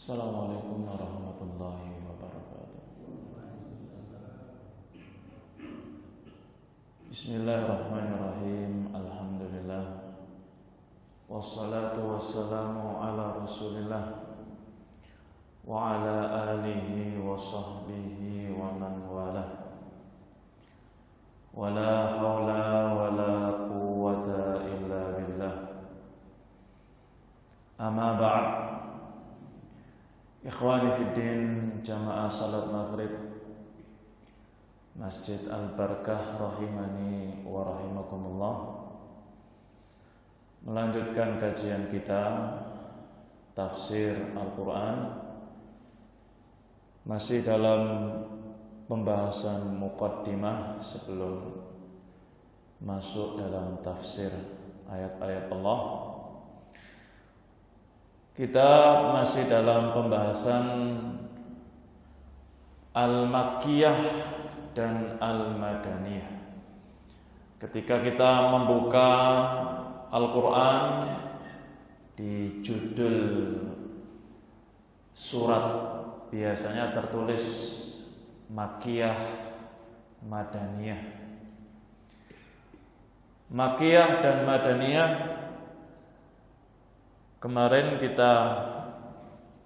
Assalamualaikum warahmatullahi wabarakatuh. Bismillahirrahmanirrahim. Alhamdulillah. Wassalatu wassalamu ala Rasulillah wa ala alihi wa sahbihi wa man walah. Wala haula wala quwwata illa billah. Amma ba'd. Ikhwani fiddin, jamaah salat maghrib Masjid Al-Barakah rahimani wa rahimakumullah. Melanjutkan kajian kita tafsir Al-Quran, masih dalam pembahasan muqaddimah sebelum masuk dalam tafsir ayat-ayat Allah. Kita masih dalam pembahasan Al-Makkiyah dan Al-Madaniyah. Ketika kita membuka Al-Quran, di judul surat biasanya tertulis Makkiyah, Madaniyah. Makkiyah dan Madaniyah kemarin kita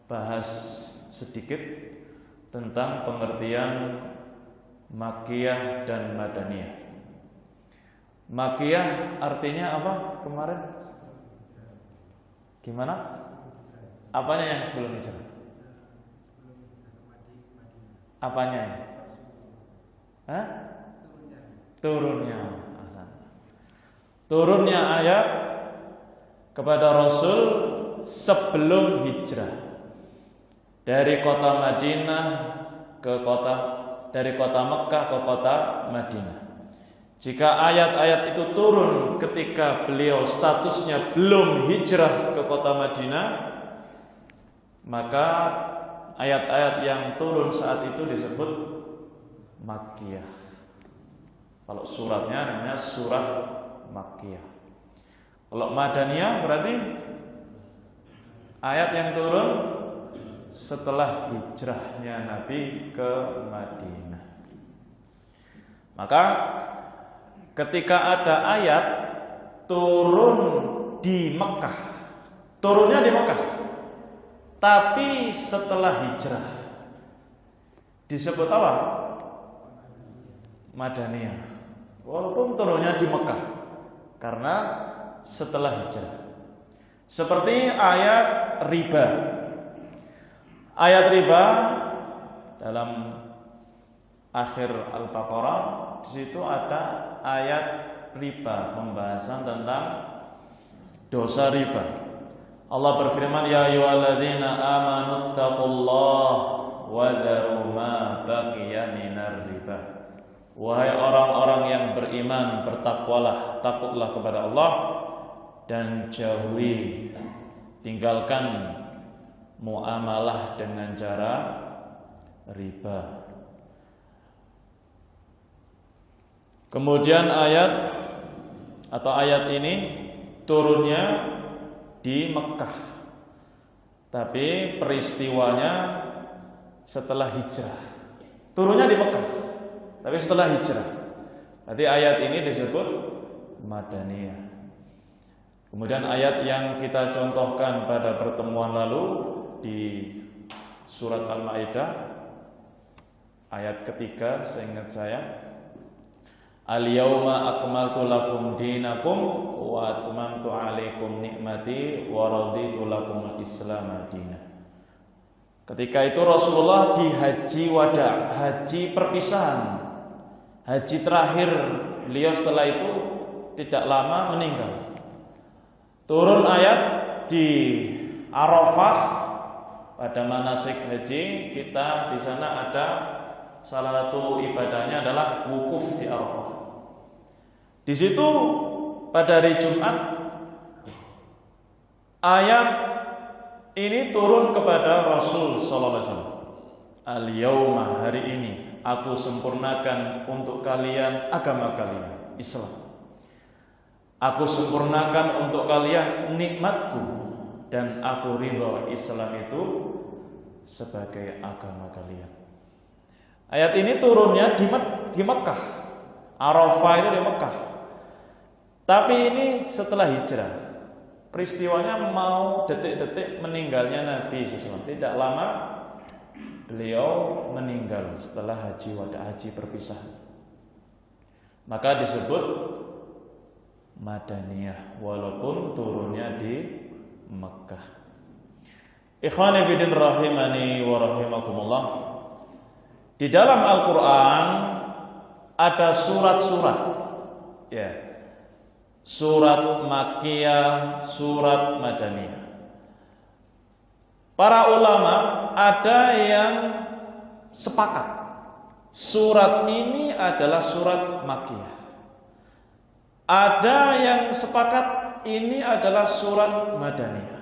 bahas sedikit tentang pengertian Makkiyah dan Madaniyah. Makkiyah artinya apa kemarin? Gimana? Apanya yang sebelum hijrah? Apanya? Hah? Turunnya. Turunnya ayat kepada Rasul sebelum hijrah dari kota Madinah dari kota Mekah ke kota Madinah. Jika ayat-ayat itu turun ketika beliau statusnya belum hijrah ke kota Madinah, maka ayat-ayat yang turun saat itu disebut Makkiyah. Kalau suratnya namanya surat Makkiyah. Kalau Madaniyah berarti ayat yang turun setelah hijrahnya Nabi ke Madinah. Maka ketika ada ayat turun di Mekah, turunnya di Mekah, tapi setelah hijrah, disebut apa? Madaniyah. Walaupun turunnya di Mekah, karena setelah hijrah. Seperti ayat riba. Ayat riba dalam akhir Al-Baqarah, di situ ada ayat riba, pembahasan tentang dosa riba. Allah berfirman, ya ayyuhalladzina amanu taqullaha wa dharu ma baqiya minar riba. Wahai orang-orang yang beriman, bertakwalah, takutlah kepada Allah dan jauhi, tinggalkan muamalah dengan cara riba. Kemudian ayat ini turunnya di Mekah, tapi peristiwanya setelah hijrah. Turunnya di Mekah, tapi setelah hijrah. Jadi ayat ini disebut Madaniyah. Kemudian ayat yang kita contohkan pada pertemuan lalu di surat Al-Maidah, ayat ketiga, seingat saya, Al-yawma akmaltu lakum dinakum wa atmamtu alaikum nikmati wa raditu lakum al-islam madinah. Ketika itu Rasulullah di haji wada, haji perpisahan, haji terakhir beliau, setelah itu tidak lama meninggal. Turun ayat di Arafah pada manasik haji kita, di sana ada salah satu ibadahnya adalah wukuf di Arafah. Di situ pada hari Jumat ayat ini turun kepada Rasul sallallahu alaihi wasallam. Al-yauma, hari ini aku sempurnakan untuk kalian agama kalian, Islam. Aku sempurnakan untuk kalian nikmatku dan aku ridho. Islam itu sebagai agama kalian. Ayat ini turunnya di Mekah. Arafah itu di Mekah. Tapi ini setelah hijrah. Peristiwanya mau detik-detik meninggalnya Nabi SAW. Tidak lama beliau meninggal setelah haji wada, haji perpisahan. Maka disebut Madaniyah walaupun turunnya di Mekah. Ikhwani fillah rahimani wa rahimakumullah. Di dalam Al-Qur'an ada surat-surat, ya. Surat Makkiyah, surat Madaniyah. Para ulama ada yang sepakat surat ini adalah surat Makkiyah. Ada yang sepakat ini adalah surat Madaniyah.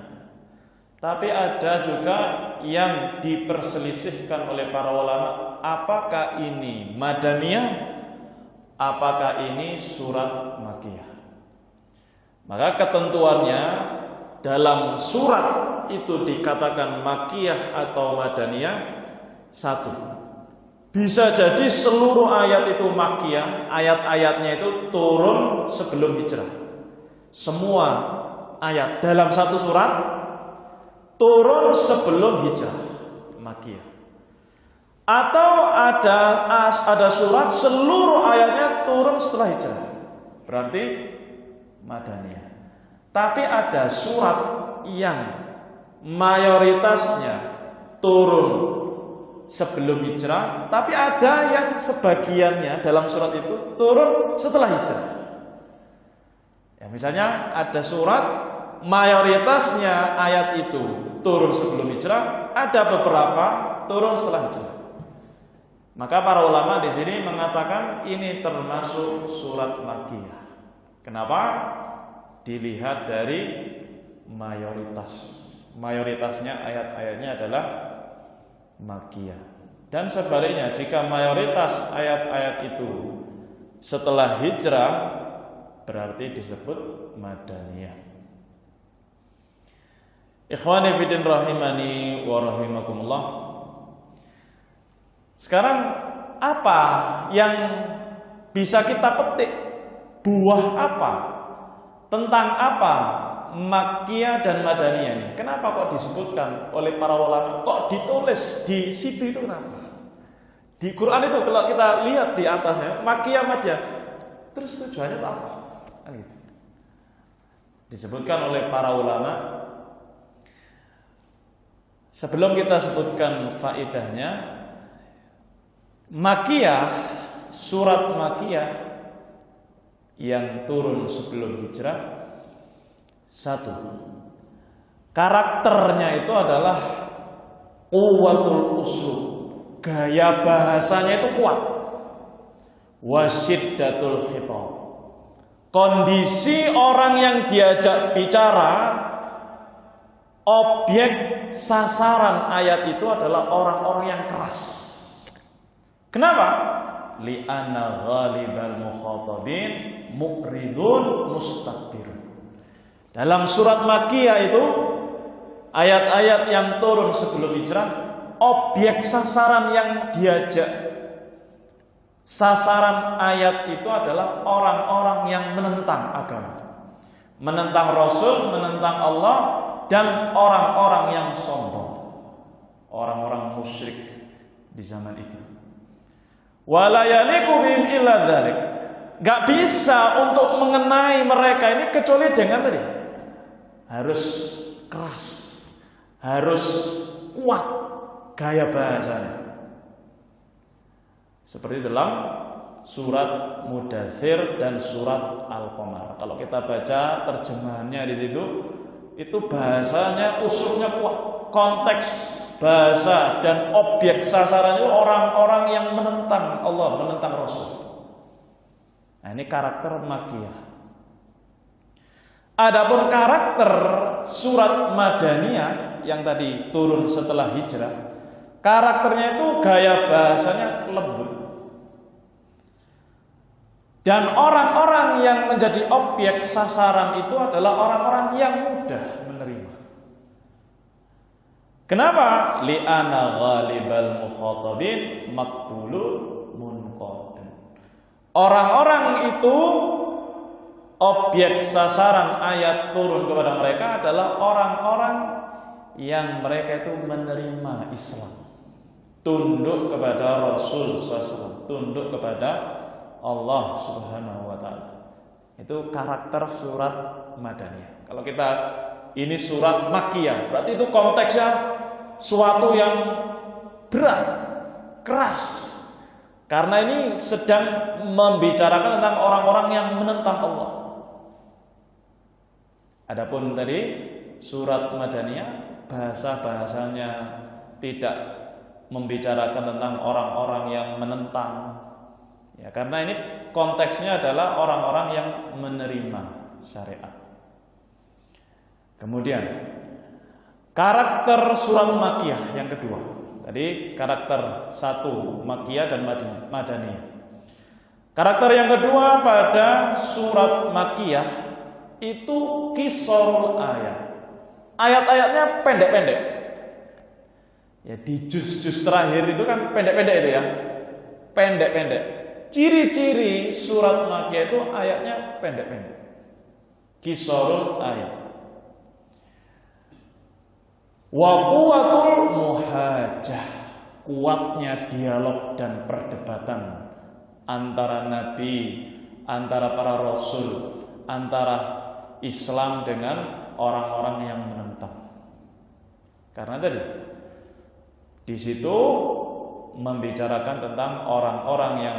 Tapi ada juga yang diperselisihkan oleh para ulama, apakah ini Madaniyah, apakah ini surat Makkiyah. Maka ketentuannya dalam surat itu dikatakan Makkiyah atau Madaniyah, satu, bisa jadi seluruh ayat itu Makkiyah, ayat-ayatnya itu turun sebelum hijrah. Semua ayat dalam satu surat turun sebelum hijrah, Makkiyah. Atau ada surat seluruh ayatnya turun setelah hijrah, berarti Madaniyah. Tapi ada surat yang mayoritasnya turun sebelum hijrah, tapi ada yang sebagiannya dalam surat itu turun setelah hijrah. Ya, misalnya ada surat mayoritasnya ayat itu turun sebelum hijrah, ada beberapa turun setelah hijrah. Maka para ulama di sini mengatakan ini termasuk surat Makkiyah. Kenapa? Dilihat dari mayoritas. Mayoritasnya ayat-ayatnya adalah Makkiyah. Dan sebaliknya, jika mayoritas ayat-ayat itu setelah hijrah, berarti disebut Madaniyah. Ikhwani fillah rahimani wa rahimakumullah. Sekarang apa yang bisa kita petik? Buah apa? Tentang apa Makkiyah dan Madaniyah ini? Kenapa kok disebutkan oleh para ulama? Kok ditulis di situ itu kenapa? Di Quran itu kalau kita lihat di atasnya Makkiyah Madaniyah, terus tujuannya apa? Kan gitu. Disebutkan oleh para ulama. Sebelum kita sebutkan faedahnya, Makkiyah, surat Makkiyah yang turun sebelum hijrah, satu, karakternya itu adalah quwwatul uslub, gaya bahasanya itu kuat, wasyiddatul khitab, kondisi orang yang diajak bicara, objek sasaran ayat itu adalah orang-orang yang keras. Kenapa? Li'anna ghalibal mukhatabin muqridun mustakbirun. Dalam surat Makkiyah itu ayat-ayat yang turun sebelum hijrah, objek sasaran yang diajak sasaran ayat itu adalah orang-orang yang menentang agama, menentang Rasul, menentang Allah, dan orang-orang yang sombong, orang-orang musyrik di zaman itu. Wala yaliqu bihim illa dzalik. Gak bisa untuk mengenai mereka ini kecuali dengan tadi, harus keras, harus kuat gaya bahasanya. Seperti dalam surat Mudaththir dan surat Al-Qamar. Kalau kita baca terjemahannya di situ, itu bahasanya usulnya kuat, konteks bahasa dan objek sasarannya orang-orang yang menentang Allah, menentang Rasul. Nah, ini karakter Makkiyah. Adapun karakter surat Madaniyah yang tadi turun setelah hijrah, karakternya itu gaya bahasanya lembut. Dan orang-orang yang menjadi objek sasaran itu adalah orang-orang yang mudah menerima. Kenapa? Li'ana ghalibal mukhatabin maqbulun munqadun. Orang-orang itu objek sasaran ayat turun kepada mereka adalah orang-orang yang mereka itu menerima Islam, tunduk kepada Rasul SAW, tunduk kepada Allah Subhanahu wa Ta'ala. Itu karakter surat Madaniyah. Kalau kita ini surat Makkiyah, berarti itu konteksnya suatu yang berat, keras. Karena ini sedang membicarakan tentang orang-orang yang menentang Allah. Adapun tadi surat Madaniyah bahasa-bahasanya tidak membicarakan tentang orang-orang yang menentang. Ya, karena ini konteksnya adalah orang-orang yang menerima syariat. Kemudian karakter surat Makkiyah yang kedua. Tadi karakter satu Makkiyah dan Madaniyah. Karakter yang kedua pada surat Makkiyah itu qisarul ayat. Ayat-ayatnya pendek-pendek. Ya, di juz-juz terakhir itu kan pendek-pendek itu ya. Pendek-pendek. Ciri-ciri surat Makkiyah itu ayatnya pendek-pendek. Qisarul ayat. Wa quwwatul muhajah, kuatnya dialog dan perdebatan antara nabi, antara para rasul, antara Islam dengan orang-orang yang menentang. Karena tadi di situ membicarakan tentang orang-orang yang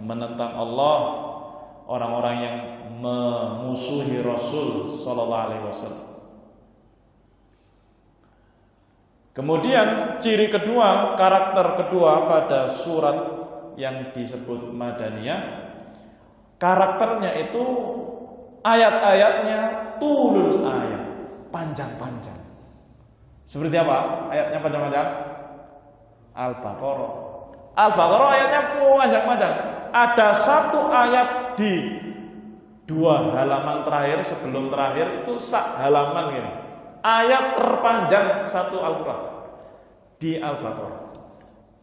menentang Allah, orang-orang yang memusuhi Rasul sallallahu alaihi wasallam. Kemudian ciri kedua, karakter kedua pada surat yang disebut Madaniyah, karakternya itu ayat-ayatnya tulul ayat, panjang-panjang. Seperti apa? Ayatnya panjang-panjang? Al-Baqarah. Al-Baqarah ayatnya panjang-panjang. Ada satu ayat di 2 halaman terakhir sebelum terakhir itu sak halaman gini. Ayat terpanjang satu Al-Quran di Al-Baqarah.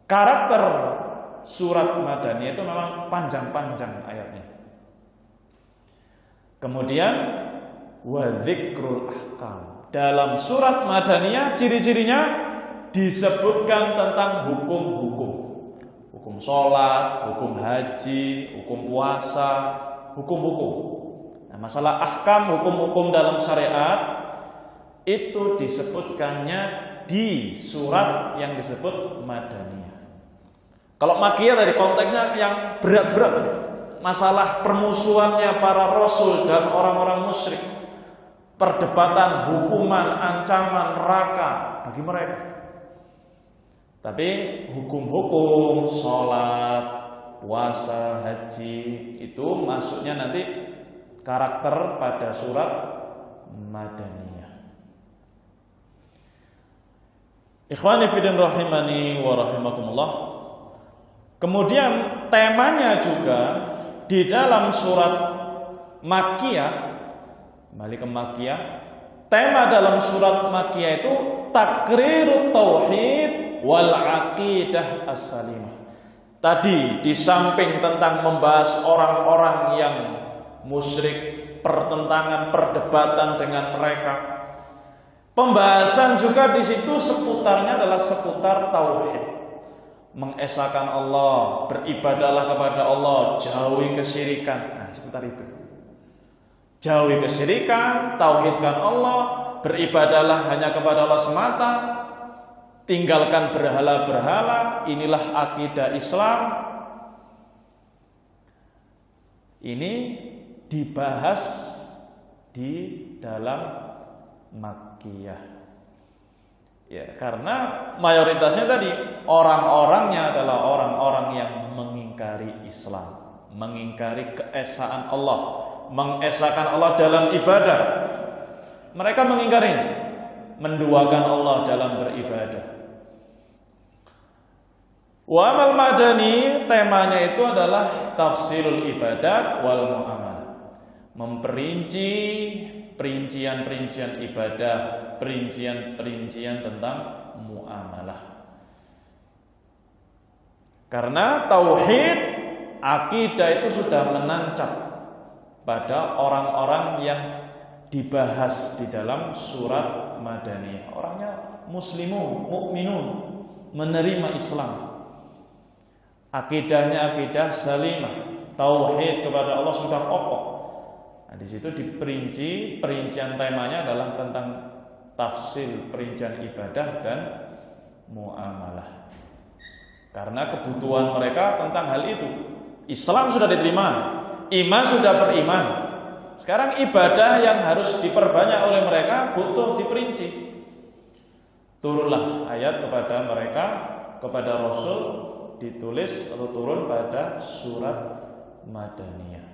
Karakter surat Madaniyah itu memang panjang-panjang ayatnya. Kemudian wa dzikrul ahkam. Dalam surat Madaniyah ciri-cirinya disebutkan tentang hukum-hukum. Hukum sholat, hukum haji, hukum puasa, hukum-hukum. Nah, masalah ahkam, hukum-hukum dalam syariat itu disebutkannya di surat yang disebut Madaniyah. Kalau Makkiyah dari konteksnya yang berat-berat, masalah permusuhannya para rasul dan orang-orang musyrik, perdebatan, hukuman, ancaman neraka bagi mereka. Tapi hukum-hukum sholat, puasa, haji itu masuknya nanti karakter pada surat Madaniyah. Ikhwani fiddin rahimani wa rahimakumullah. Kemudian temanya juga di dalam surat Makkiyah, kembali ke Makkiyah, tema dalam surat Makkiyah itu takrirut tauhid wal aqidah as-salimah. Tadi di samping tentang membahas orang-orang yang musyrik, pertentangan, perdebatan dengan mereka, pembahasan juga di situ seputarnya adalah seputar tauhid. Mengesahkan Allah, beribadahlah kepada Allah, jauhi kesyirikan. Nah, seputar itu. Jauhi kesyirikan, tauhidkan Allah, beribadahlah hanya kepada Allah semata, tinggalkan berhala-berhala, inilah akidah Islam. Ini dibahas di dalam Makkiyah. Ya, karena mayoritasnya tadi orang-orangnya adalah orang-orang yang mengingkari Islam, mengingkari keesaan Allah, mengesahkan Allah dalam ibadah. Mereka mengingkarinya, menduakan Allah dalam beribadah. Wa amal madani, temanya itu adalah tafsirul ibadat wal muamalah, memperinci perincian-perincian ibadah perincian-perincian tentang muamalah. Karena tauhid, akidah itu sudah menancap pada orang-orang yang dibahas di dalam surat Madaniyah. Orangnya muslimun, mukminun, menerima Islam. Akidahnya akidah salimah, tauhid kepada Allah sudah kokoh. Nah, di situ diperinci, perincian temanya adalah tentang tafsir, perincian ibadah dan muamalah. Karena kebutuhan mereka tentang hal itu. Islam sudah diterima, iman sudah beriman. Sekarang ibadah yang harus diperbanyak oleh mereka butuh diperinci. Turunlah ayat kepada mereka, kepada Rasul, ditulis atau turun pada surat Madaniyah.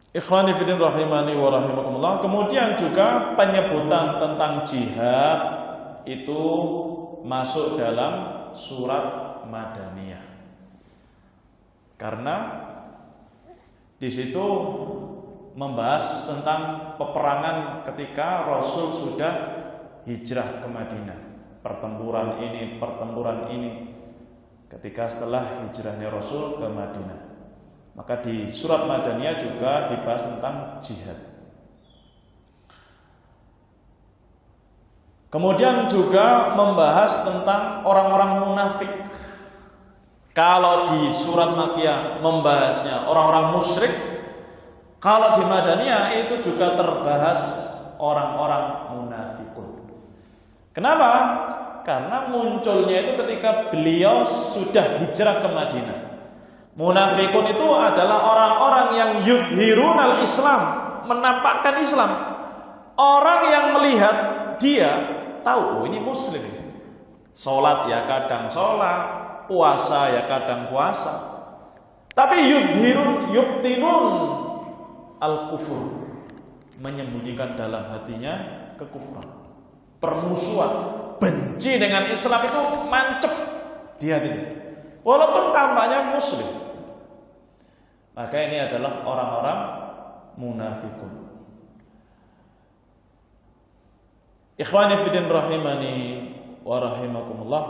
Ikhwani fillah rahimani wa rahimakumullah. Kemudian juga penyebutan tentang jihad itu masuk dalam surat Madaniyah. Karena di situ membahas tentang peperangan ketika Rasul sudah hijrah ke Madinah. Pertempuran ini ketika setelah hijrahnya Rasul ke Madinah. Maka di surat Madaniyah juga dibahas tentang jihad. Kemudian juga membahas tentang orang-orang munafik. Kalau di surat Makkiyah membahasnya orang-orang musyrik, kalau di Madaniyah itu juga terbahas orang-orang munafikun. Kenapa? Karena munculnya itu ketika beliau sudah hijrah ke Madinah. Munafikun itu adalah orang-orang yang yudhirunal Islam, menampakkan Islam. Orang yang melihat dia tahu, oh ini muslim. Sholat ya kadang sholat, puasa ya kadang puasa. Tapi yubtinun al-kufur, menyembunyikan dalam hatinya kekufuran, permusuhan, benci dengan Islam itu mancep di hatinya. Walaupun tampaknya muslim. Maka ini adalah orang-orang munafikun. Ikhwani fiddin rahimani wa rahimakumullah.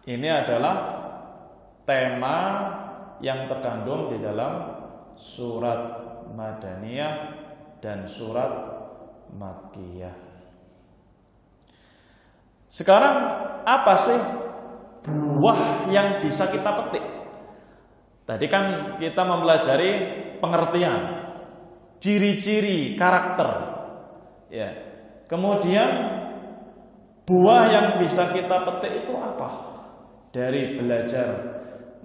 Ini adalah tema yang terkandung di dalam surat Madaniyah dan surat Makkiyah. Sekarang apa sih buah yang bisa kita petik? Tadi kan kita mempelajari pengertian, ciri-ciri karakter, ya. Kemudian buah yang bisa kita petik itu apa? Dari belajar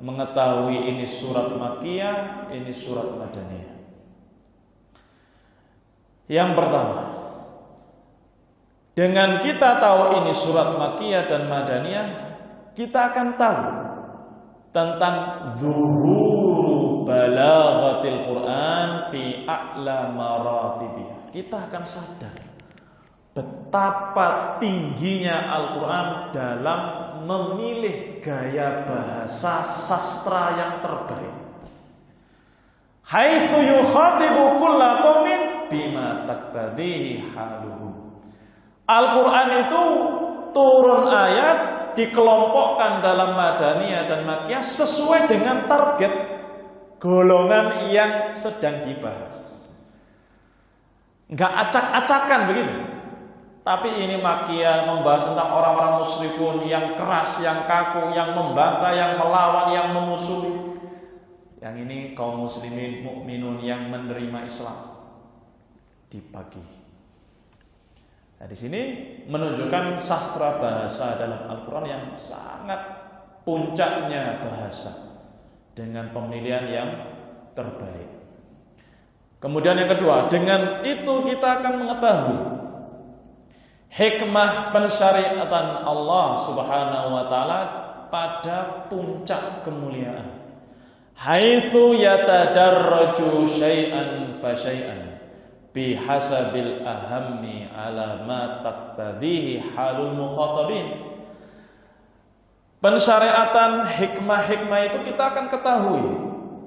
mengetahui ini surat Makkiyah, ini surat Madaniyah. Yang pertama, dengan kita tahu ini surat Makkiyah dan Madaniyah, kita akan tahu tentang zuhuru balaghatil Quran fi a'la maratibih. Kita akan sadar betapa tingginya Al-Quran dalam memilih gaya bahasa sastra yang terbaik. Haitsu yukhatibu kulla qaumin bima taqtadihi haluhum. Al-Quran itu turun ayat dikelompokkan dalam Madaniyah dan Makkiyah sesuai dengan target golongan yang sedang dibahas. Enggak acak-acakan begitu. Tapi ini Makkiyah membahas tentang orang-orang musyrikun yang keras, yang kaku, yang membantah, yang melawan, yang memusuhi. Yang ini kaum muslimin mukminun yang menerima Islam di pagi. Nah, di sini menunjukkan sastra bahasa dalam Al-Quran yang sangat puncaknya bahasa dengan pemilihan yang terbaik. Kemudian yang kedua, dengan itu kita akan mengetahui hikmah pensyariatan Allah Subhanahu wa taala pada puncak kemuliaan. Haitsu yatadarraju syai'an fa syai'an bihasabil ahammi ala ma taqtadihi halul mukhatabin. Pensyariatan hikmah-hikmah itu kita akan ketahui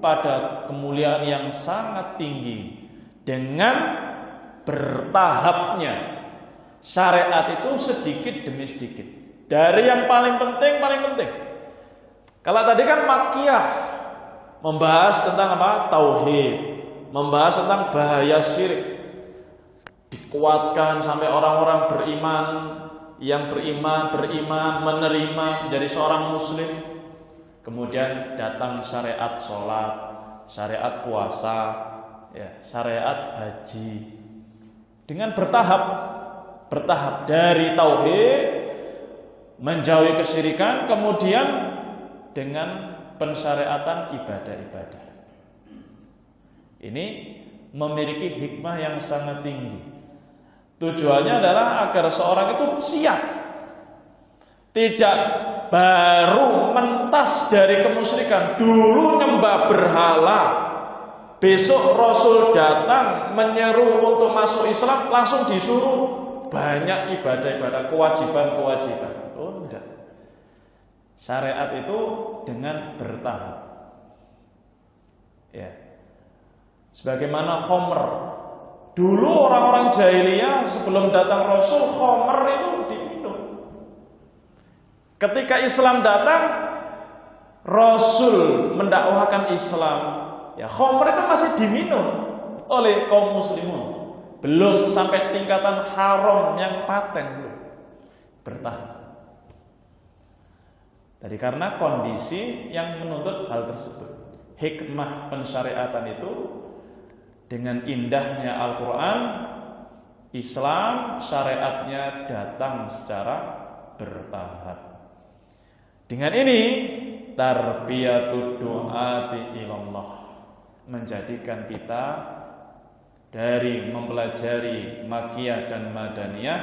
pada kemuliaan yang sangat tinggi dengan bertahapnya syariat itu sedikit demi sedikit. Dari yang paling penting. Kalau tadi kan Makkiyah membahas tentang apa? Tauhid, membahas tentang bahaya syirik. Dikuatkan sampai orang-orang beriman, yang beriman menerima menjadi seorang muslim. Kemudian datang syariat sholat, syariat puasa, ya, syariat haji. Dengan bertahap dari tauhid menjauhi kesyirikan, kemudian dengan pensyariatan ibadah-ibadah. Ini memiliki hikmah yang sangat tinggi. Tujuannya adalah agar seorang itu siap, tidak baru mentas dari kemusyrikan. Dulu nyembah berhala, besok Rasul datang menyeru untuk masuk Islam, langsung disuruh banyak ibadah-ibadah, kewajiban-kewajiban. Oh enggak. Syariat itu dengan bertahap. Ya. Sebagaimana khamr. Dulu orang-orang jahiliyah sebelum datang Rasul, khamr itu diminum. Ketika Islam datang, Rasul mendakwahkan Islam, ya khamr itu masih diminum oleh kaum muslimun. Belum sampai tingkatan haram yang paten, belum. Bertahap. Jadi karena kondisi yang menuntut hal tersebut. Hikmah pensyariatan itu dengan indahnya Al-Quran, Islam syariatnya datang secara bertahap. Dengan ini tarbiyatud du'ati ilallah, menjadikan kita dari mempelajari Makkiyah dan Madaniyah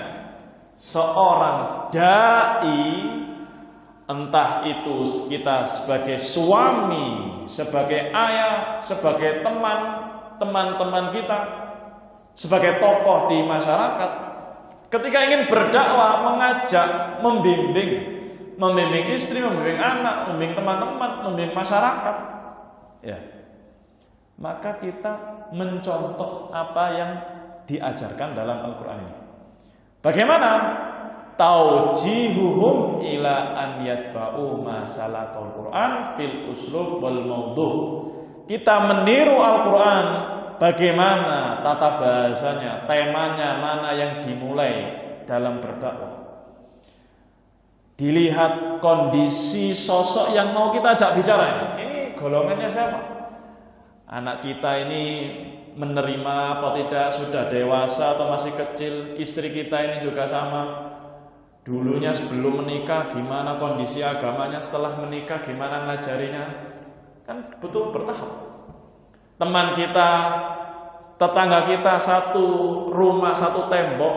seorang dai, entah itu kita sebagai suami, sebagai ayah, sebagai teman-teman kita, sebagai tokoh di masyarakat, ketika ingin berdakwah, mengajak, membimbing istri, membimbing anak, membimbing teman-teman, membimbing masyarakat, ya, maka kita mencontoh apa yang diajarkan dalam Al-Quran ini. Bagaimana? Taujihuhum ila an yatba'u ma salakal Quran fil uslub wal mawdu'. Kita meniru Al-Quran, bagaimana tata bahasanya, temanya mana yang dimulai dalam berdakwah. Dilihat kondisi sosok yang mau kita ajak bicara. Ini golongannya siapa? Anak kita ini menerima atau tidak, sudah dewasa atau masih kecil. Istri kita ini juga sama. Dulunya sebelum menikah gimana kondisi agamanya, setelah menikah gimana ngajarinya. Kan betul bertahap. Teman kita, tetangga kita, satu rumah, satu tembok,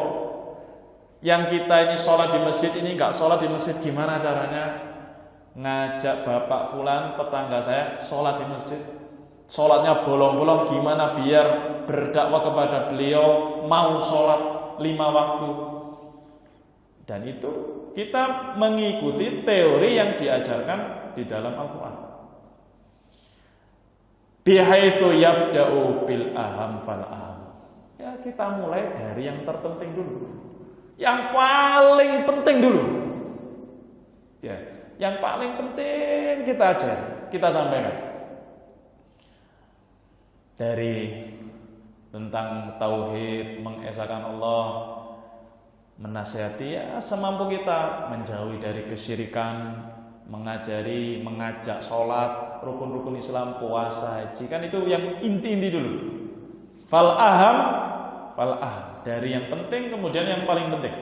yang kita ini sholat di masjid, ini nggak sholat di masjid, gimana caranya? Ngajak bapak fulan, tetangga saya, sholat di masjid. Sholatnya bolong-bolong, gimana biar berdakwah kepada beliau mau sholat 5 waktu. Dan itu kita mengikuti teori yang diajarkan di dalam Al-Quran. Bihaitsu yabda'u bil aham fal aham. Ya, kita mulai dari yang terpenting dulu. Yang paling penting dulu. Ya, yang paling penting kita ajar, kita sampaikan. Dari tentang tauhid, mengesahkan Allah, menasihati ya semampu kita, menjauhi dari kesyirikan, mengajari, mengajak sholat, rukun-rukun Islam, puasa, haji, kan itu yang inti-inti dulu. Fal aham, dari yang penting kemudian yang paling penting.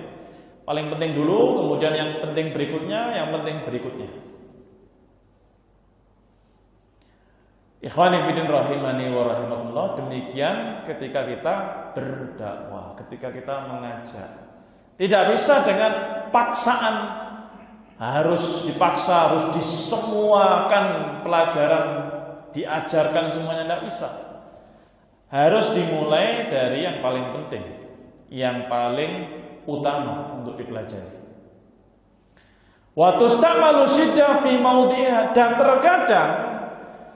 Paling penting dulu, kemudian yang penting berikutnya, yang penting berikutnya. Ikhwani fillah rahimani wa rahimakumullah, demikian ketika kita berdakwah, ketika kita mengajak. Tidak bisa dengan paksaan, harus dipaksa, harus disemuakan pelajaran, diajarkan semuanya, tidak bisa. Harus dimulai dari yang paling penting, yang paling utama untuk dipelajari. Wa tustamalu syiddah fi maudhiha, dan terkadang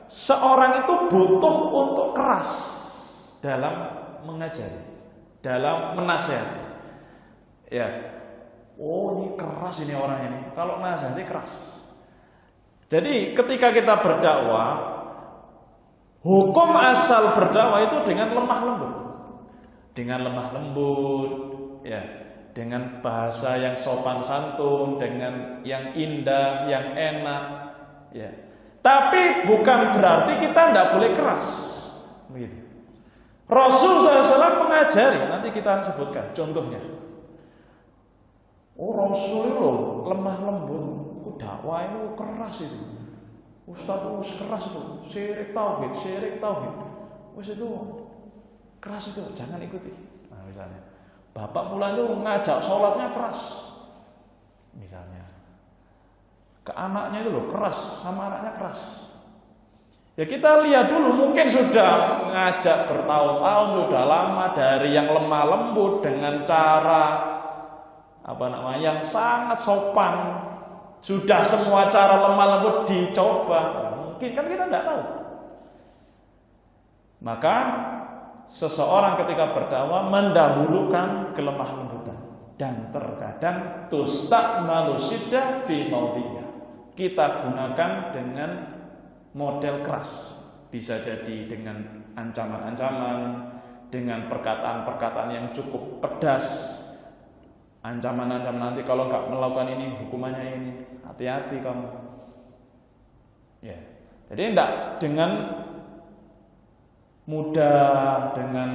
seorang itu butuh untuk keras dalam mengajari, dalam menasihati. Ya. Oh, ini keras ini orang ini. Kalau nasihati keras. Jadi ketika kita berdakwah, hukum asal berdakwah itu dengan lemah lembut. Dengan lemah lembut, ya, dengan bahasa yang sopan santun, dengan yang indah, yang enak, ya. Tapi bukan berarti kita tidak boleh keras. Begitu. Rasul SAW mengajari, nanti kita sebutkan contohnya. Oh, Rasul itu lemah lembut, dakwah itu keras itu. Ustaz keras itu, syirik tauhid. Wis itu keras itu, jangan ikuti. Nah, misalnya, Bapak fulan itu ngajak sholatnya keras. Misalnya, ke anaknya itu loh keras, sama anaknya keras. Ya kita lihat dulu, mungkin sudah ngajak bertahun-tahun, sudah lama, dari yang lemah lembut dengan cara yang sangat sopan, sudah semua cara lemah lembut dicoba. Mungkin kan kita tidak tahu. Maka seseorang ketika berdakwah mendahulukan kelemah lembutan, dan terkadang tusta'malu syiddah fi maudhi'ah. Kita gunakan dengan model keras. Bisa jadi dengan ancaman-ancaman, dengan perkataan-perkataan yang cukup pedas. Ancaman-ancaman nanti kalau nggak melakukan ini hukumannya ini, hati-hati kamu. Ya, jadi tidak dengan mudah, dengan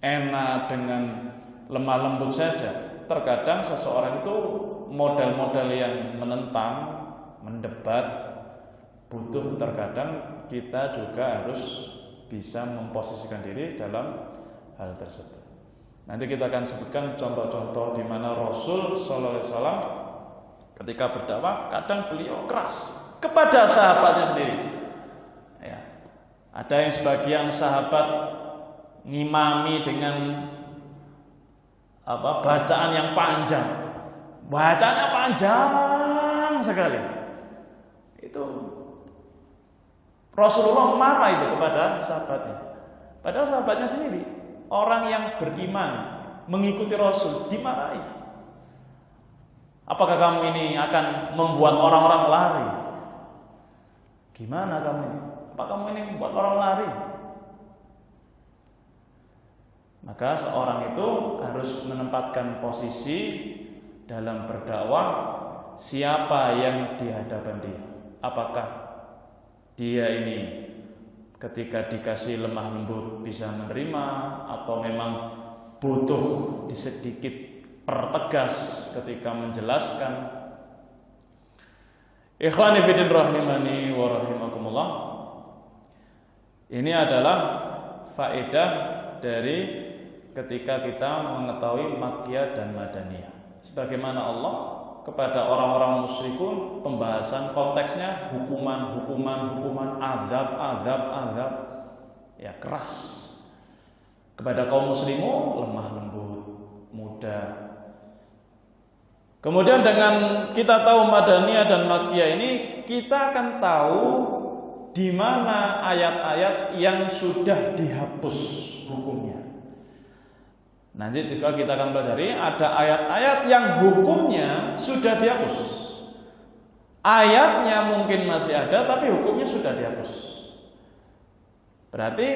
enak, dengan lemah lembut saja. Terkadang seseorang itu model-model yang menentang, mendebat, butuh terkadang kita juga harus bisa memposisikan diri dalam hal tersebut. Nanti kita akan sebutkan contoh-contoh di mana Rasul sallallahu alaihi wasallam ketika berdakwah kadang beliau keras kepada sahabatnya sendiri. Ya. Ada yang sebagian sahabat ngimami dengan bacaan yang panjang. Bacaannya panjang sekali. Itu Rasulullah marah itu kepada sahabatnya. Padahal sahabatnya sendiri orang yang beriman mengikuti Rasul dimarahi. Apakah kamu ini akan membuat orang-orang lari? Gimana kamu ini? Apa kamu ini membuat orang lari? Maka seorang itu harus menempatkan posisi dalam berdakwah. Siapa yang di hadapan dia? Apakah dia ini ketika dikasih lemah lembut bisa menerima, atau memang butuh sedikit pertegas ketika menjelaskan. Ikhwani fillah rahimani wa rahimakumullah. Ini adalah faedah dari ketika kita mengetahui makkiyah dan madaniyah. Sebagaimana Allah kepada orang-orang musyrikun pembahasan konteksnya hukuman, azab, ya keras. Kepada kaum muslimun lemah lembut, mudah. Kemudian dengan kita tahu madaniyah dan makkiyah ini, kita akan tahu di mana ayat-ayat yang sudah dihapus hukumnya. Nanti juga kita akan pelajari ada ayat-ayat yang hukumnya sudah dihapus. Ayatnya mungkin masih ada tapi hukumnya sudah dihapus. Berarti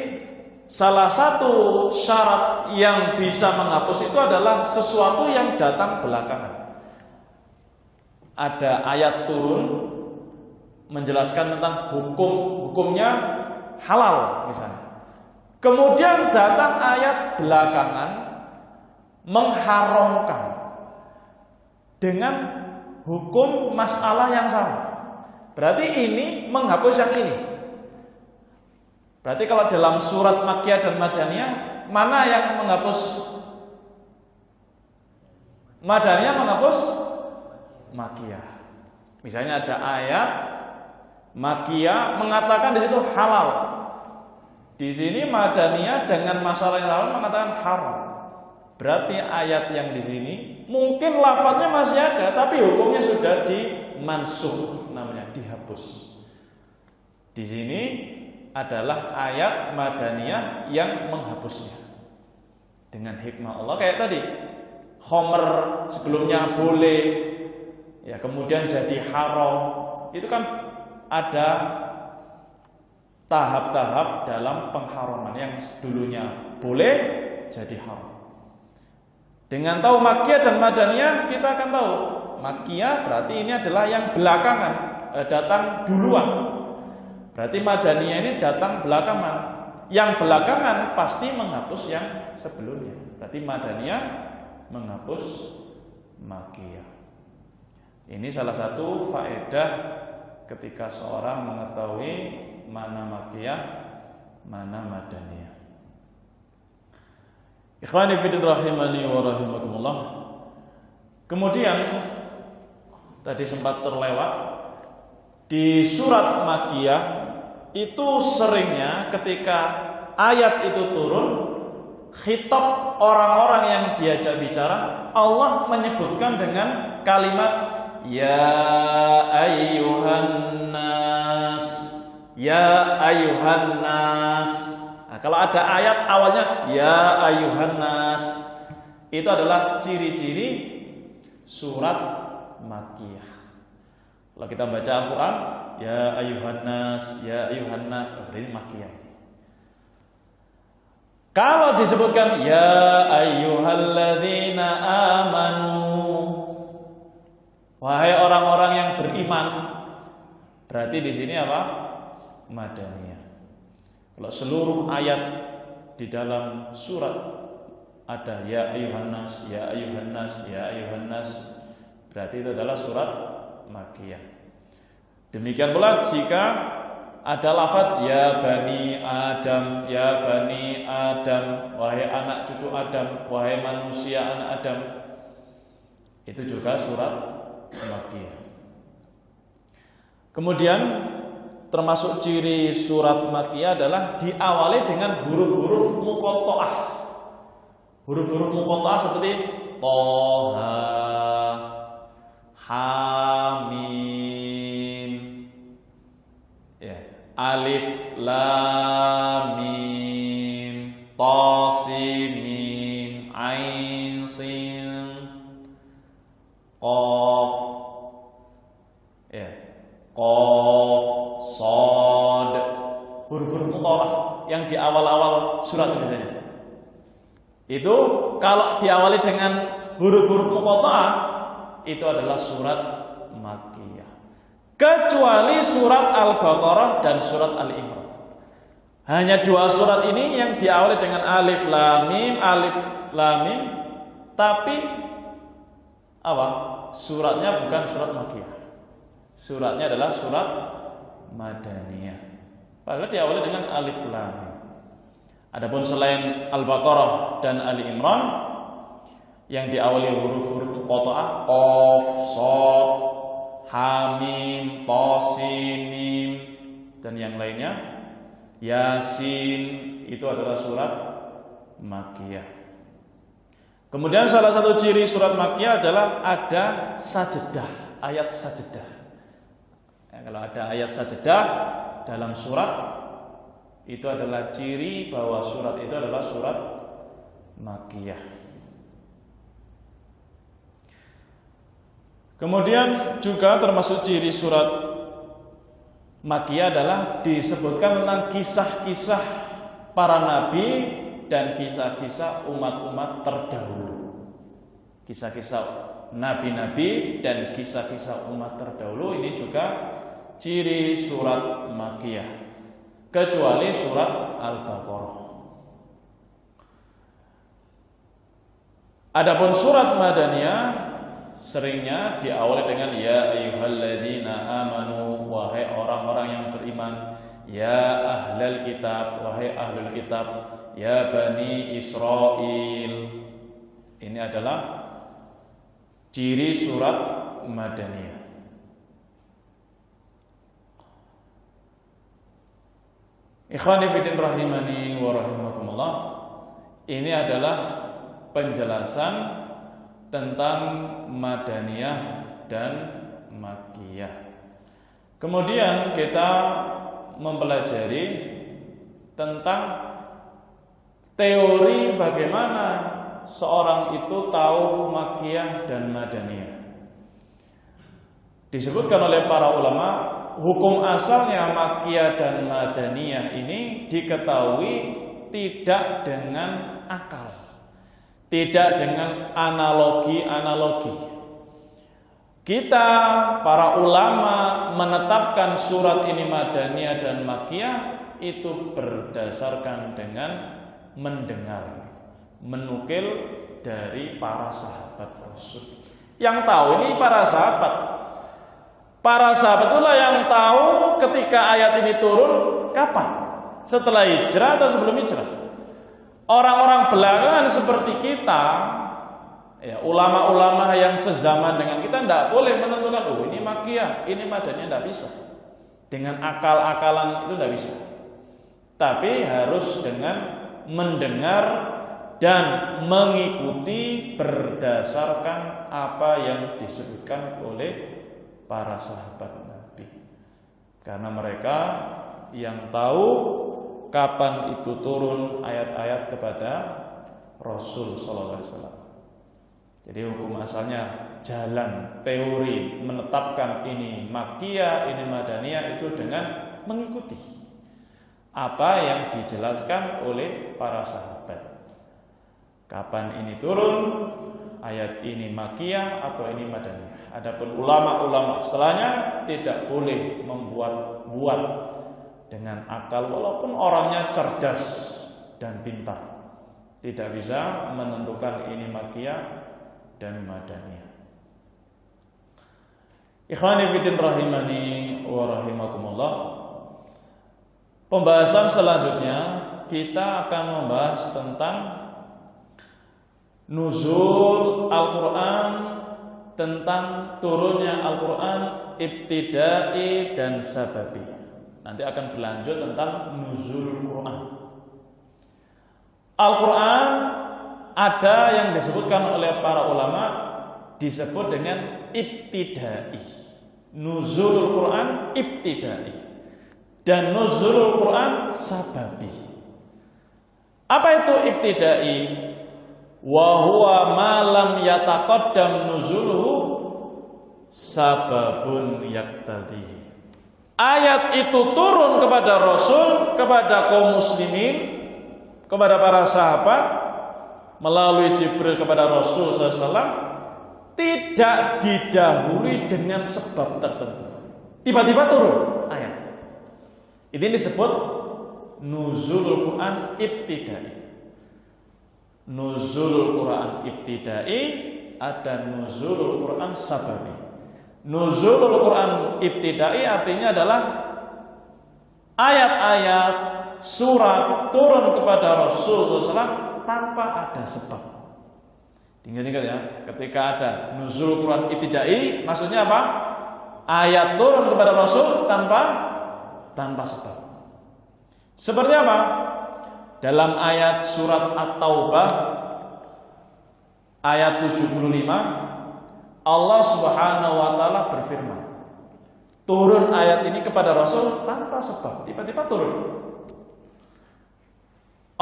salah satu syarat yang bisa menghapus itu adalah sesuatu yang datang belakangan. Ada ayat turun menjelaskan tentang hukumnya halal misalnya. Kemudian datang ayat belakangan mengharamkan dengan hukum masalah yang sama. Berarti ini menghapus yang ini. Berarti kalau dalam surat makkiyah dan madaniyah, mana yang menghapus? Madaniyah menghapus makkiyah. Misalnya ada ayat makkiyah mengatakan di situ halal. Di sini madaniyah dengan masalah yang halal mengatakan haram. Berarti ayat yang di sini mungkin lafadznya masih ada, tapi hukumnya sudah dimansukh, namanya dihapus. Di sini adalah ayat madaniyah yang menghapusnya dengan hikmah Allah. Kayak tadi, khomer sebelumnya boleh, ya kemudian jadi haram. Itu kan ada tahap-tahap dalam pengharaman yang dulunya boleh jadi haram. Dengan tahu Makkiyah dan Madaniyah, kita akan tahu Makkiyah berarti ini adalah yang belakangan, datang duluan. Berarti Madaniyah ini datang belakangan. Yang belakangan pasti menghapus yang sebelumnya. Berarti Madaniyah menghapus Makkiyah. Ini salah satu faedah ketika seorang mengetahui mana Makkiyah, mana Madaniyah. Ikhwani fillah rahimani wa rahimakumullah. Kemudian tadi sempat terlewat di surat Makkiyah itu seringnya ketika ayat itu turun, khitab orang-orang yang diajak bicara, Allah menyebutkan dengan kalimat ya ayyuhan nas, ya ayyuhan nas. Nah, kalau ada ayat awalnya ya ayyuhan nas, itu adalah ciri-ciri surat Makkiyah. Kalau kita baca Al-Quran, ya ayyuhan nas, ya ayyuhan nas, berarti Makkiyah. Kalau disebutkan ya ayyuhalladzina amanu, wahai orang-orang yang beriman, berarti di sini apa? Madaniyah. Kalau seluruh ayat di dalam surat ada ya ayyuhan nas, ya ayyuhan nas, ya ayyuhan nas, berarti itu adalah surat Makkiyah. Demikian pula jika ada lafaz ya bani Adam, ya bani Adam, wahai anak cucu Adam, wahai manusia anak Adam, itu juga surat Makkiyah. Kemudian termasuk ciri surat Makkiyah adalah diawali dengan huruf-huruf muqatta'ah. Huruf-huruf muqatta'ah seperti Thaha, Hamim, ya, Alif Lam Mim, Tasin Mim, Ain Sin, Qaf, ya, Qaf, Shad, huruf-huruf muqatta'ah yang di awal-awal surat biasanya. Itu kalau diawali dengan huruf-huruf muqatta'ah itu adalah surat Makkiyah. Kecuali surat Al-Baqarah dan surat Al-Imran. Hanya dua surat ini yang diawali dengan alif lam mim, alif lam mim, tapi apa? Suratnya bukan surat Makkiyah. Suratnya adalah surat Madaniyah. Padahal diawali dengan alif lam mim. Adapun selain Al-Baqarah dan Ali Imran yang diawali huruf-huruf muqatta'ah, Qaf, Shad, Hamim, Tasin, Mim, dan yang lainnya, Yasin, itu adalah surat Makkiyah. Kemudian salah satu ciri surat Makkiyah adalah ada sajdah, ayat sajdah. Ya, kalau ada ayat sajdah dalam surat, itu adalah ciri bahwa surat itu adalah surat Makkiyah. Kemudian juga termasuk ciri surat Makkiyah adalah disebutkan tentang kisah-kisah para nabi dan kisah-kisah umat-umat terdahulu. Kisah-kisah nabi-nabi dan kisah-kisah umat terdahulu ini juga ciri surat Makkiyah. Kecuali surat Al-Baqarah. Adapun surat Madaniyah seringnya diawali dengan ya ayyuhalladzina amanu, wahai orang-orang yang beriman, ya ahlal kitab, wahai ahlul kitab, ya bani Israil. Ini adalah ciri surat Madaniyah. Ikhwani fillah rahimani wa rahimakumullah. Ini adalah penjelasan tentang Madaniyah dan Makkiyah. Kemudian kita mempelajari tentang teori bagaimana seorang itu tahu Makkiyah dan Madaniyah. Disebutkan oleh para ulama, hukum asalnya Makkiyah dan Madaniyah ini diketahui tidak dengan akal, tidak dengan analogi-analogi. Kita para ulama menetapkan surat ini Madaniyah dan Makkiyah itu berdasarkan dengan mendengar, menukil dari para sahabat Rasul. Yang tahu ini para sahabat. Para sahabat itulah yang tahu ketika ayat ini turun kapan? Setelah hijrah atau sebelum hijrah? Orang-orang belakangan seperti kita, ya, ulama-ulama yang sezaman dengan kita tidak boleh menentukan, oh ini Makkiyah, ini Madaniyah, tidak bisa. Dengan akal-akalan itu tidak bisa. Tapi harus dengan mendengar dan mengikuti berdasarkan apa yang disebutkan oleh para sahabat Nabi. Karena mereka yang tahu kapan itu turun ayat-ayat kepada Rasul sallallahu alaihi wasallam. Jadi hukum asalnya jalan teori menetapkan ini Makkiyah, ini Madaniyah itu dengan mengikuti apa yang dijelaskan oleh para sahabat. Kapan ini turun, ayat ini Makkiyah atau ini Madaniyah. Adapun ulama-ulama setelahnya tidak boleh membuat-buat dengan akal walaupun orangnya cerdas dan pintar. Tidak bisa menentukan ini Makkiyah dan Madaniyah. Ikhwani fillah rahimani wa rahimakumullah. Pembahasan selanjutnya kita akan membahas tentang nuzul Al-Quran, tentang turunnya Al-Quran ibtidai dan sababi. Nanti akan berlanjut tentang nuzul Quran. Al-Quran ada yang disebutkan oleh para ulama disebut dengan ibtidai. Nuzul Quran ibtidai dan nuzul Quran sababi. Apa itu ibtidai? Wa huwa ma lam yataqaddam nuzuluhu sababun yaqtadihi. Ayat itu turun kepada Rasul, kepada kaum muslimin, kepada para sahabat melalui Jibril kepada Rasul SAW, tidak didahului dengan sebab tertentu. Tiba-tiba turun ayat. Ini disebut nuzulul Quran ibtidai. Nuzulul Quran ibtidai, ada nuzulul Quran sababi. Nuzulul Quran ibtidai artinya adalah ayat-ayat surat turun kepada Rasul SAW tanpa ada sebab. Ingat-ingat ya, ketika ada nuzul Quran ibtidai, maksudnya apa? Ayat turun kepada Rasul tanpa sebab. Seperti apa? Dalam ayat surat At-Taubah ayat 75, Allah Subhanahu wa taala berfirman, turun ayat ini kepada Rasul tanpa sebab, tiba-tiba turun.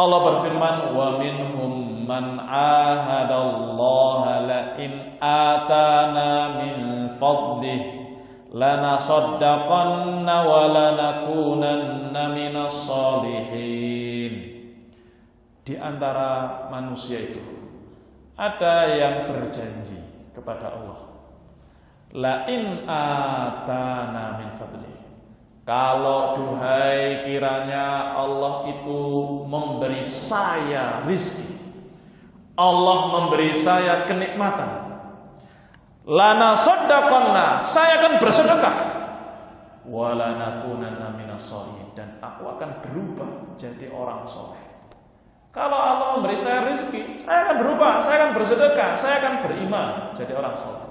Allah berfirman, wa minhum man ahadallaha la in atana min fadlihi lanasaddaqanna wa lanakunanna minas sholihin. Di antara manusia itu ada yang berjanji kepada Allah, la in atana min fadli, kalau duhai kiranya Allah itu memberi saya rizki, Allah memberi saya kenikmatan, lana saddaqanna, saya akan bersedekah, wa lanakunanna minas sholihin, dan aku akan berubah jadi orang soleh. Kalau Allah memberi saya rezeki, saya akan berubah, saya akan bersedekah, saya akan beriman jadi orang soleh.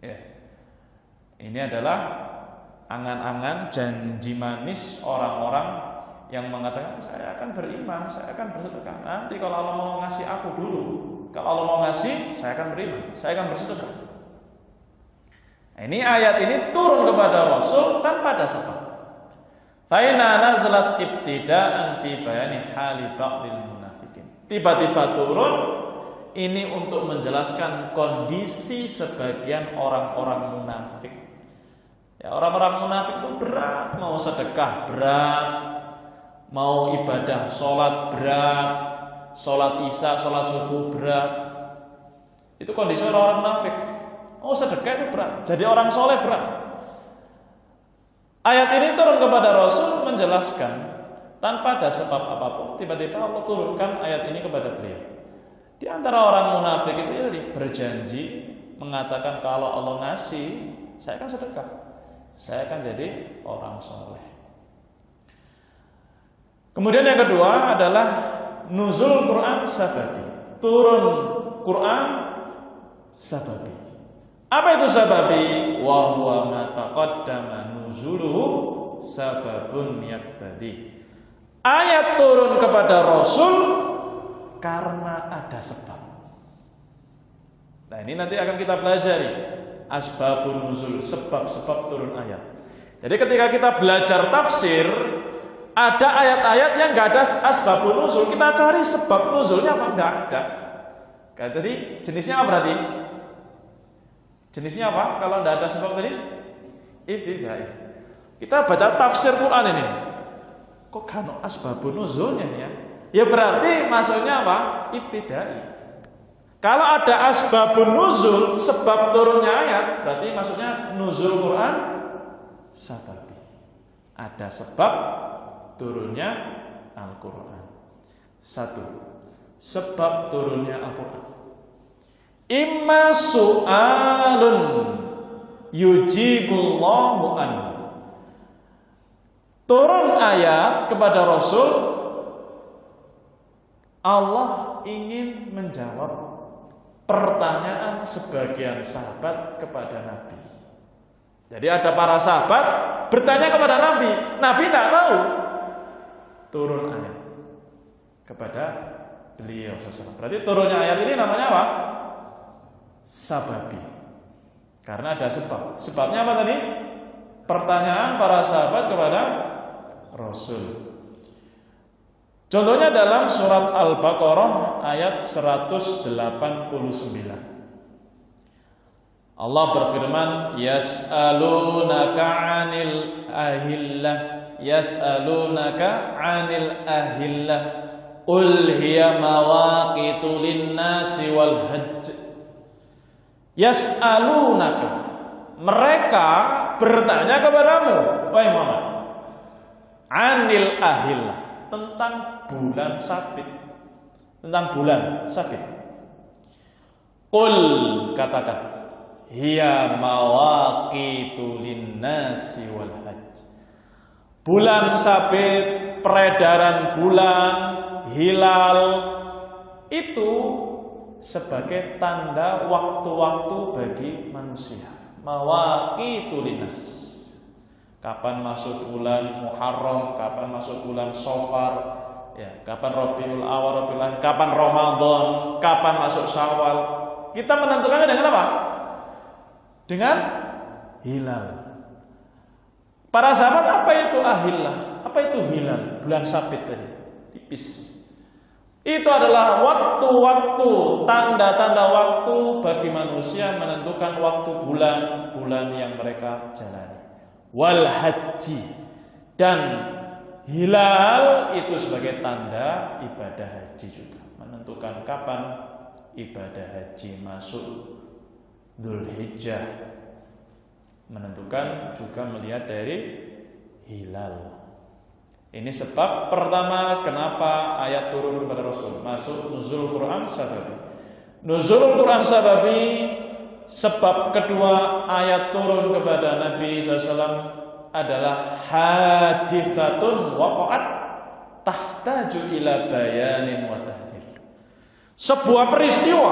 Ya. Ini adalah angan-angan janji manis orang-orang yang mengatakan saya akan beriman, saya akan bersedekah. Nanti kalau Allah mau ngasih aku dulu, kalau Allah mau ngasih, saya akan beriman, saya akan bersedekah. Nah, ini ayat ini turun kepada Rasul tanpa ada sebab. Faina nazalat ibtida'an fi bayani hali ba'dil munafikin. Tiba-tiba turun ini untuk menjelaskan kondisi sebagian orang-orang munafik. Ya, orang-orang munafik itu berat, mau sedekah berat, mau ibadah sholat berat, sholat isya, sholat subuh berat. Itu kondisi orang-orang munafik. Mau sedekah itu berat, jadi orang soleh berat. Ayat ini turun kepada Rasul menjelaskan tanpa ada sebab apapun. Tiba-tiba Allah turunkan ayat ini kepada beliau. Di antara orang munafik itu berjanji mengatakan kalau Allah ngasih, saya akan sedekah, saya akan jadi orang soleh. Kemudian yang kedua adalah nuzul Quran sababi, turun Quran sababi. Apa itu sababi? Wa huwa ma taqaddama nuzuluhu sababun yaqtadi. Ayat turun kepada Rasul karena ada sebab. Nah, ini nanti akan kita pelajari asbabun nuzul, sebab-sebab turun ayat. Jadi ketika kita belajar tafsir, ada ayat-ayat yang enggak ada asbabun nuzul, kita cari sebab nuzulnya apa enggak ada. Kayak tadi jenisnya apa berarti? Jenisnya apa? Kalau tidak ada sebab tadi, ibtidai. Kita baca tafsir Quran ini, kok kano asbabun nuzulnya ya? Ya berarti maksudnya apa? Ibtidai. Kalau ada asbabun nuzul, sebab turunnya ayat, berarti maksudnya nuzul Quran sababi. Ada sebab turunnya Al-Quran. Satu, sebab turunnya Al-Quran. Imma su'alun yujibullahu anhu. Turun ayat kepada Rasul, Allah ingin menjawab pertanyaan sebagian sahabat kepada Nabi. Jadi ada para sahabat bertanya kepada Nabi, Nabi tidak tahu. Turun ayat kepada beliau SAW. Berarti turunnya ayat ini namanya apa? Sababi. Karena ada sebab. Sebabnya apa tadi? Pertanyaan para sahabat kepada Rasul. Contohnya dalam surat Al-Baqarah ayat 189. Allah berfirman, Yas'alunaka 'anil ahillah, Yas'alunaka 'anil ahillah, Qul hiya mawaqitu lin-nasi wal hajj. Yas'alunaka, mereka bertanya kepadamu, wahai Muhammad, 'anil ahillah, tentang bulan sabit. Tentang bulan sabit. Qul, katakan, hiya mawaqitu lin-nasi wal hajj. Bulan sabit, peredaran bulan, hilal, itu sebagai tanda waktu-waktu bagi manusia. Mawaqitu linnas. Kapan masuk bulan Muharram, kapan masuk bulan Safar, ya, kapan Rabiul Awal, Rabiul Akhir, kapan Ramadan, kapan masuk Syawal. Kita menentukannya dengan apa? Dengan hilal. Para sahabat, apa itu ahillah? Apa itu hilal? Bulan sabit tadi, tipis. Itu adalah waktu-waktu, tanda-tanda waktu bagi manusia menentukan waktu bulan-bulan yang mereka jalani. Wal haji, dan hilal itu sebagai tanda ibadah haji juga, menentukan kapan ibadah haji masuk Dzulhijjah, menentukan juga melihat dari hilal. Ini sebab pertama kenapa ayat turun kepada Rasul, masuk nuzul Quran sababi. Nuzul Quran sababi. Sebab kedua ayat turun kepada Nabi SAW adalah hadithatun waqa'at tahtaju ila bayanin wa tahdhir. Sebuah peristiwa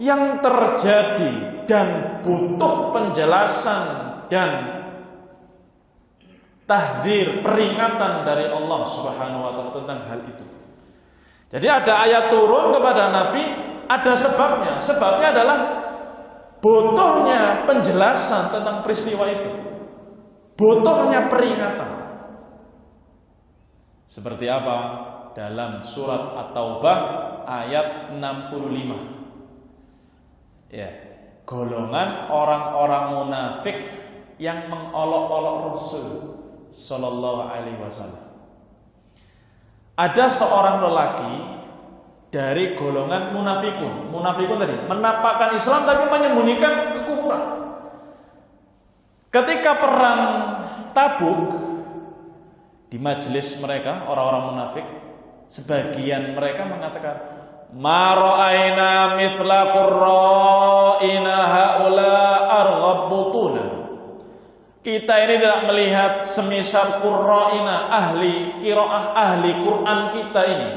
yang terjadi dan butuh penjelasan dan tahdhir, peringatan dari Allah Subhanahu wa taala tentang hal itu. Jadi ada ayat turun kepada Nabi, ada sebabnya. Sebabnya adalah butuhnya penjelasan tentang peristiwa itu, butuhnya peringatan. Seperti apa? Dalam surat At-Taubah ayat 65. Ya, golongan orang-orang munafik yang mengolok-olok Rasul sallallahu alaihi wasallam. Ada seorang lelaki dari golongan munafikun. Munafikun tadi menampakkan Islam tapi menyembunyikan kekufuran. Ketika perang Tabuk, di majelis mereka orang-orang munafik, sebagian mereka mengatakan, "Ma ra'aina mithla qurra'ina haula arghab butuna." Kita ini tidak melihat semisal qurra'ina, ahli qiraah, ahli Quran kita ini.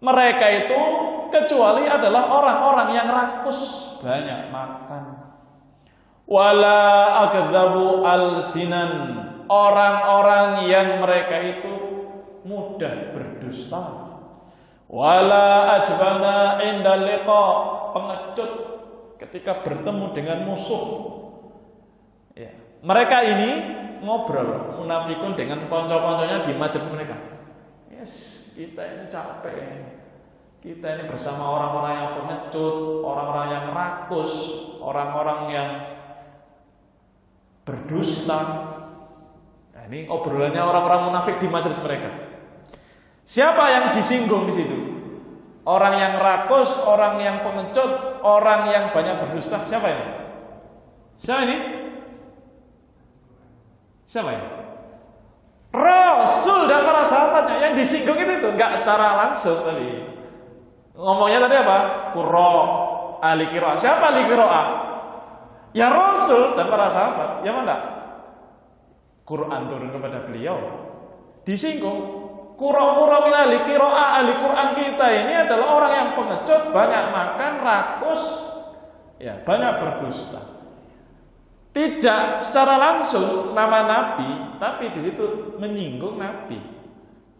Mereka itu kecuali adalah orang-orang yang rakus, banyak makan. Wala akdzabu alsinan, orang-orang yang mereka itu mudah berdusta. Wala ajbana indal liqa, pengecut ketika bertemu dengan musuh. Ya. Mereka ini ngobrol munafikun dengan konco-konconya di majelis mereka. Yes, kita ini capek. Kita ini bersama orang-orang yang pengecut, orang-orang yang rakus, orang-orang yang berdusta. Nah, ini obrolannya orang-orang munafik di majelis mereka. Siapa yang disinggung di situ? Orang yang rakus, orang yang pengecut, orang yang banyak berdusta. Siapa ini? Siapa ini? Siapa ini? Rasul dan para sahabatnya. Yang disinggung itu enggak secara langsung tadi. Ngomongnya tadi apa? Qurra, ahli qiraah. Siapa ahli qiraah? Ya Rasul dan para sahabat. Ya mana? Quran turun kepada beliau. Disinggung. Qurra min ahli qiraah, ahli Quran kita ini adalah orang yang pengecut, banyak makan, rakus, ya, banyak berdusta. Tidak secara langsung nama Nabi, tapi di situ menyinggung Nabi.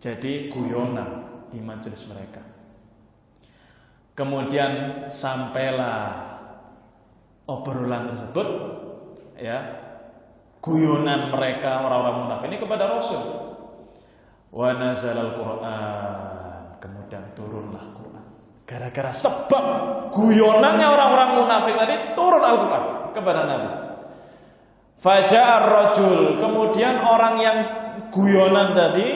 Jadi guyonan di majelis mereka. Kemudian sampailah obrolan tersebut, ya, guyonan mereka orang-orang munafik ini kepada Rasul. Wa nazalal Quran, kemudian turunlah Quran. Gara-gara sebab guyonannya orang-orang munafik tadi, turun Al-Quran kepada Nabi. Faja'ar rajul, kemudian orang yang guyonan tadi,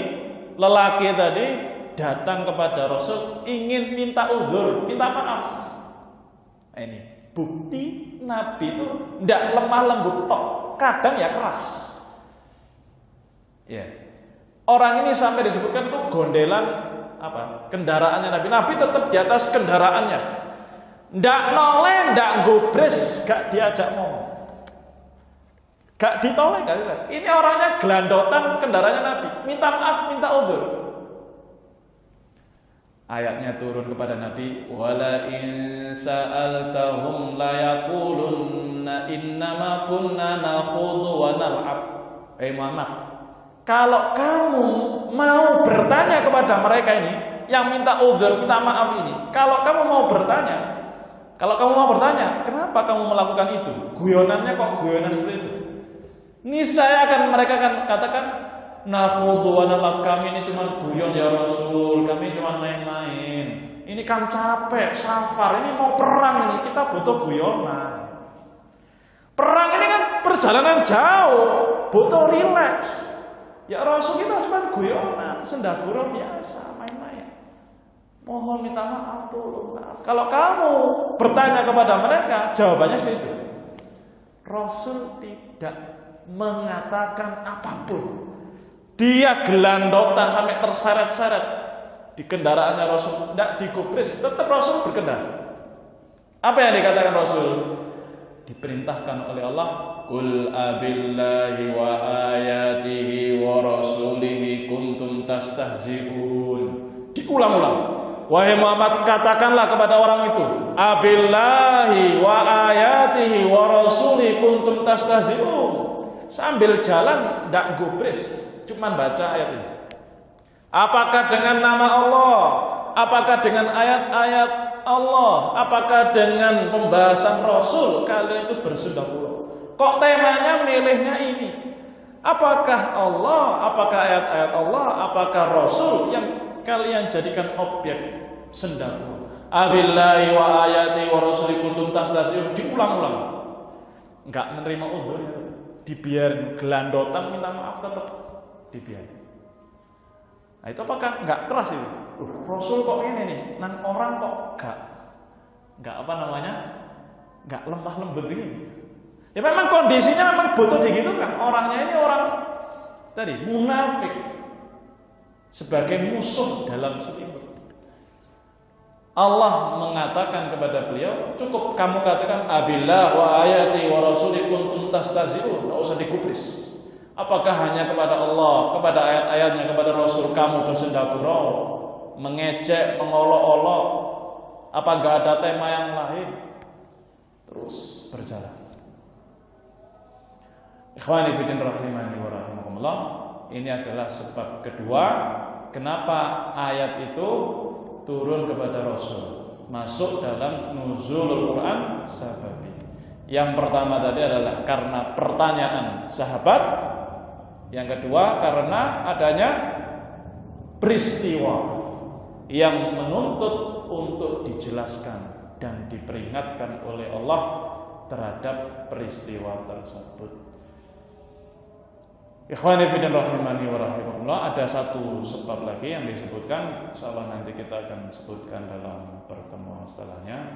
lelaki tadi datang kepada Rasul ingin minta uzur, minta maaf. Nah, ini bukti Nabi itu tidak lemah lembut tok, kadang ya keras. Ya. Orang ini sampai disebutkan tuh gondelan apa? Kendaraannya Nabi. Nabi tetap di atas kendaraannya. Ndak noleh, ndak gubris, gak diajak ngomong. Gak ditoleh, gak dilihat. Ini orangnya gelandotan kendaraannya Nabi. Minta maaf, minta uzur. Ayatnya turun kepada Nabi, wala in sa'altahum la yaqulunna innama kunna nakhudhu wa nal'ab. Muhammad, kalau kamu mau bertanya kepada mereka ini yang minta uzur, minta maaf ini, kalau kamu mau bertanya, kenapa kamu melakukan itu? Guyonannya kok guyonan seperti itu? Niscaya mereka akan katakan, nakhudhu wa nal'ab, kami ini cuma guyon ya Rasul, kami cuma main-main. Ini kan capek, safar, ini mau perang ini, kita butuh guyonan. Perang ini kan perjalanan jauh, butuh rileks. Ya Rasul, kita cuma guyonan, senda gurau biasa, main-main. Mohon minta maaf dulu, maaf. Kalau kamu bertanya kepada mereka, jawabannya seperti itu. Rasul tidak mengatakan apapun. Dia gelandotan sampai terseret-seret di kendaraannya Rasul, tidak digubris, tetap Rasul berkendara. Apa yang dikatakan Rasul? Diperintahkan oleh Allah, qul abillahi wa ayatihi wa rasulihi kuntum tastahzi'un. Diulang-ulang. Wahai Muhammad, katakanlah kepada orang itu, abillahi wa ayatihi wa rasulihi kuntum tastahzi'un. Sambil jalan tidak gubris, cuman baca ayat ini. Apakah dengan nama Allah? Apakah dengan ayat-ayat Allah? Apakah dengan pembahasan Rasul kalian itu bersunda gurau? Kok temanya milihnya ini? Apakah Allah, apakah ayat-ayat Allah, apakah Rasul yang kalian jadikan objek sendal? Abillahi wa ayati wa rasuli kuntum tastahzi'un, diulang-ulang. Enggak menerima udzur, dibiarin gelandotan minta maaf tetap dibiarin. Nah, itu apakah enggak keras itu? Rasul kok ini nih, nan orang kok enggak apa namanya? Enggak lemah lembut ini. Ya memang kondisinya memang butuh digitukan. Orangnya ini orang tadi munafik sebagai musuh dalam selimut. Allah mengatakan kepada beliau, cukup kamu katakan abillah wa ayati wa rasuli kuntum tastahzi'un, enggak usah digubris. Apakah hanya kepada Allah, kepada ayat-ayatnya, kepada Rasul kamu bersenda gurau, mengejek, mengolok-olok? Apa enggak ada tema yang lain? Terus berjalan. Ikhwani fillah rahimani wa rahimakumullah, ini adalah sebab kedua kenapa ayat itu turun kepada Rasul, masuk dalam nuzulul Quran sababi. Yang pertama tadi adalah karena pertanyaan sahabat, yang kedua karena adanya peristiwa yang menuntut untuk dijelaskan dan diperingatkan oleh Allah terhadap peristiwa tersebut. Ikhwani fillah rahimani wa rahimakumullah, ada satu sebab lagi yang disebutkan, insyaallah nanti kita akan sebutkan dalam pertemuan setelahnya.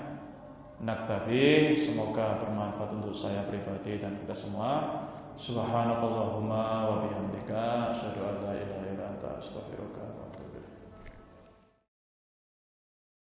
Naktafi, semoga bermanfaat untuk saya pribadi dan kita semua. Subhanakallahumma wa bihamdika asyhadu an la ilaha illa anta astaghfiruka